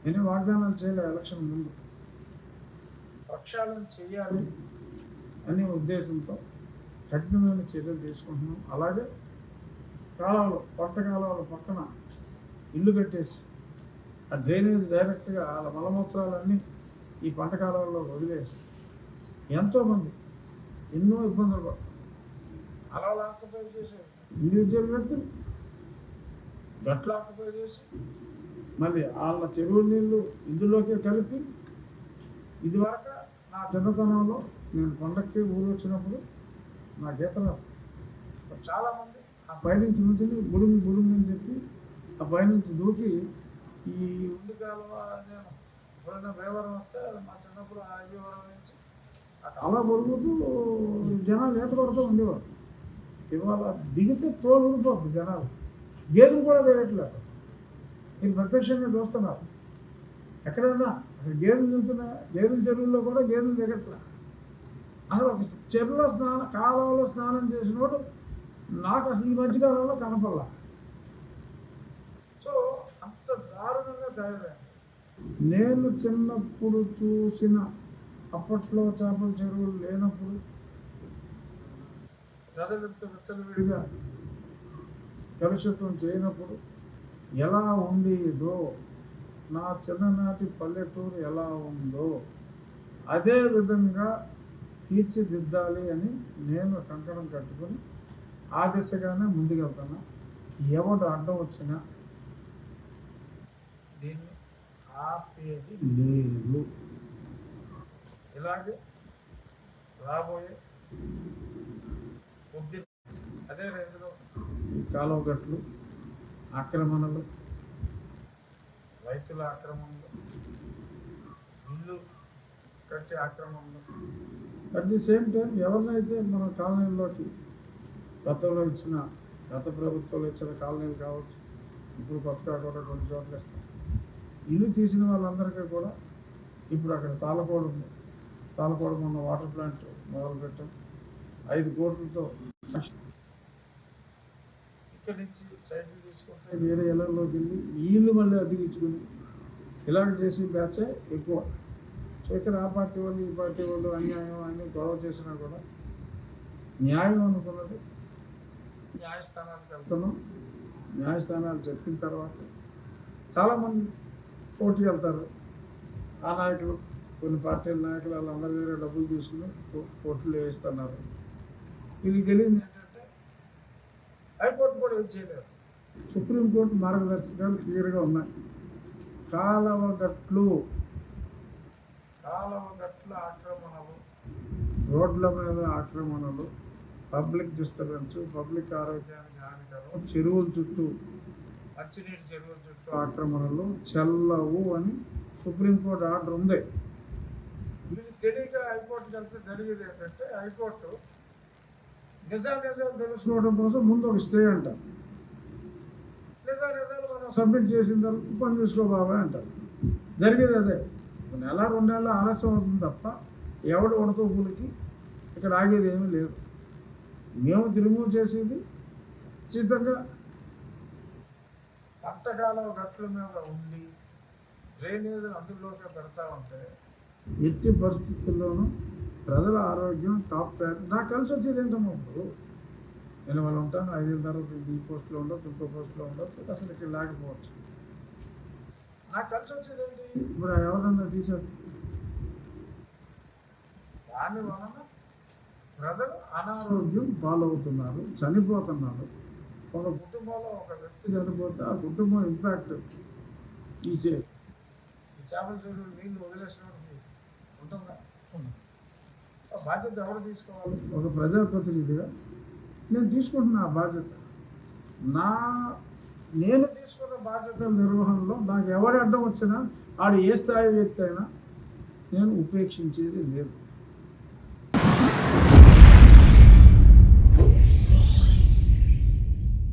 నేనే వాగ్దానాలు చేయలే ఎలక్షన్ ముందు. ప్రక్షాళన చేయాలి అనే ఉద్దేశంతో కఠినమైన చర్యలు తీసుకుంటున్నాం. అలాగే కాలాలు, పంట కాలాల పక్కన ఇల్లు కట్టేసి ఆ డ్రైనేజ్ డైరెక్ట్గా వాళ్ళ మలమూత్రాలన్నీ ఈ పంట కాలాల్లో వదిలేసి ఎంతోమంది ఎన్నో ఇబ్బందులు పడతారు. అలా ఆక్యుపై చేసే ఇండివిజువల్ వ్యక్తులు గట్ల ఆక్యుపై చేసి మళ్ళీ వాళ్ళ చెరువు నీళ్ళు ఇందులోకే కలిపి. ఇదివరకు నా చిన్నతనంలో నేను పండక్కి ఊరు వచ్చినప్పుడు నా గీతలు చాలామంది ఆ పైనుంచి నుంచి బుడుంగి బుడుంగి అని చెప్పి ఆ పైనుంచి దూకి ఈ ఉండి కాలువ నేను ఎప్పుడైనా భయవరం వస్తే మా చిన్నప్పుడు ఆ అయ్యవరం నుంచి ఆ కాలువ పొరుగుతూ జనాలు ఈత కొడుతూ ఉండేవారు. ఇవాళ దిగితే తోలు ఉండిపోతుంది జనాలు. గేదెలు కూడా దిగట్లేదు. మీరు ప్రత్యక్షంగా చూస్తున్నారు. ఎక్కడైనా అసలు గేదెలు దిగుతున్నా, గేదెల చెరువుల్లో కూడా గేదెలు దిగట్లా. అసలు ఒక చెరువులో కాలువలో స్నానం చేసినోడు నాకు అసలు ఈ మధ్యకాలంలో కనపడలా. సో అంత దారుణంగా తయారైంది. నేను చిన్నప్పుడు చూసిన అప్పట్లో చేపల చెరువులు లేనప్పుడు ప్రజలతో విచ్చలవిడిగా కలుషితం చేయనప్పుడు ఎలా ఉండేదో, నా చిన్ననాటి పల్లెటూరు ఎలా ఉందో అదే విధంగా తీర్చిదిద్దాలి అని నేను కంకణం కట్టుకొని ఆ దిశగానే ముందుకెళ్తున్నా. ఎవడు అడ్డం వచ్చినా దీన్ని ఆపేది లేదు. ఇలాగే రాబోయే కొద్ది అదే రేంజ్లో ఈ కాలువ గట్లు ఆక్రమణలు, రైతుల ఆక్రమణలు, ఇల్లు కట్టి ఆక్రమణలు, అట్ ది సేమ్ టైం ఎవరినైతే మన కాలనీల్లోకి గతంలో ఇచ్చిన, గత ప్రభుత్వంలో ఇచ్చిన కాలనీలు కావచ్చు, ఇప్పుడు కొత్తగా కూడా కొన్ని చోట్ల ఇస్తాం. ఇల్లు తీసిన వాళ్ళందరికీ కూడా ఇప్పుడు అక్కడ తాళకోడ ఉంది. తాళకోడ మొన్న వాటర్ ప్లాంట్ మొదలుపెట్టాం. 5 కోట్లతో ఇక్కడి నుంచి సైడ్లు తీసుకుంటే వేరే ఇళ్లలోకి వెళ్ళి వీళ్ళు మళ్ళీ అద్దెకించుకుని ఇలాగ చేసి బ్యాచే ఎక్కువ. సో ఇక్కడ ఆ పార్టీ వాళ్ళు ఈ పార్టీ వాళ్ళు అన్యాయం అని గొడవ చేసినా కూడా న్యాయం అనుకున్నది న్యాయస్థానానికి వెళ్తున్నాం. న్యాయస్థానాలు చెప్పిన తర్వాత చాలామంది కోర్టుకి వెళ్తారు. ఆ నాయకులు, కొన్ని పార్టీల నాయకులు వాళ్ళందరి దగ్గర డబ్బులు తీసుకుని కోర్టులు వేస్తున్నారు. ఇది తెలియదు ఏంటంటే హైకోర్టు కూడా ఏం చేయలేదు. సుప్రీంకోర్టు మార్గదర్శకాలు క్లియర్గా ఉన్నాయి. కాలువ గట్ల ఆక్రమణలు, రోడ్ల మీద ఆక్రమణలు, పబ్లిక్ డిస్టర్బెన్స్, పబ్లిక్ ఆరోగ్యానికి హానికరం, చెరువుల చుట్టూ, మంచినీటి చెరువుల చుట్టూ ఆక్రమణలు చెల్లవు అని సుప్రీంకోర్టు ఆర్డర్ ఉంది. వీళ్ళు తెలియక హైకోర్టుకి వెళ్తే జరిగేది ఏంటంటే హైకోర్టు నిజాలు తెలుసుకోవడం కోసం ముందు ఒక స్టే అంటారు. నిజాలు మనం సబ్మిట్ చేసిన తర్వాత పని చూసుకో బాబాయ్ అంటారు. జరిగేది అదే. 1 నెల 2 నెలలు ఆలస్యం అవుతుంది తప్ప ఎవడు ఉడతో పూలకి ఇక్కడ ఆగేది ఏమీ లేదు. మేము రిమూవ్ చేసేది ఖచ్చితంగా పంటకాలం గట్ల మీద ఉండి డ్రైనేజ్ అందులోకే పెడతా ఉంటే ఎట్టి పరిస్థితుల్లోనూ ప్రజల ఆరోగ్యం టాప్ ప్రయారిటీ. నాకు కలిసి వచ్చేది ఏంటమ్మా, ఇప్పుడు నేను వాళ్ళు ఉంటాను 5 ఏళ్ళ తర్వాత ఈ పోస్టులో ఉండొచ్చు, ఇంకో పోస్టులో ఉండొచ్చు, అసలు ఇక్కడ లేకపోవచ్చు. నాకు కలిసి వచ్చేది ఏంటి, ఇప్పుడు ఎవరన్నా తీసేస్తారు. దాని వలన ప్రజలు అనారోగ్యం పాలవుతున్నారు, చనిపోతున్నారు. ఒక కుటుంబంలో ఒక వ్యక్తి చనిపోతే ఆ కుటుంబం ఇంపాక్ట్ ఈ చేపల చెరువులు నీళ్లు వదిలేసినప్పుడు ఉంటుందా? ఆ బాధ్యత ఎవరు తీసుకోవాలి? ఒక ప్రజాప్రతినిధిగా నేను తీసుకుంటున్నా ఆ బాధ్యత. నేను తీసుకున్న బాధ్యతల నిర్వహణలో నాకు ఎవరి అడ్డం వచ్చినా ఆడు ఏ స్థాయి వ్యక్తి అయినా నేను ఉపేక్షించేది లేదు.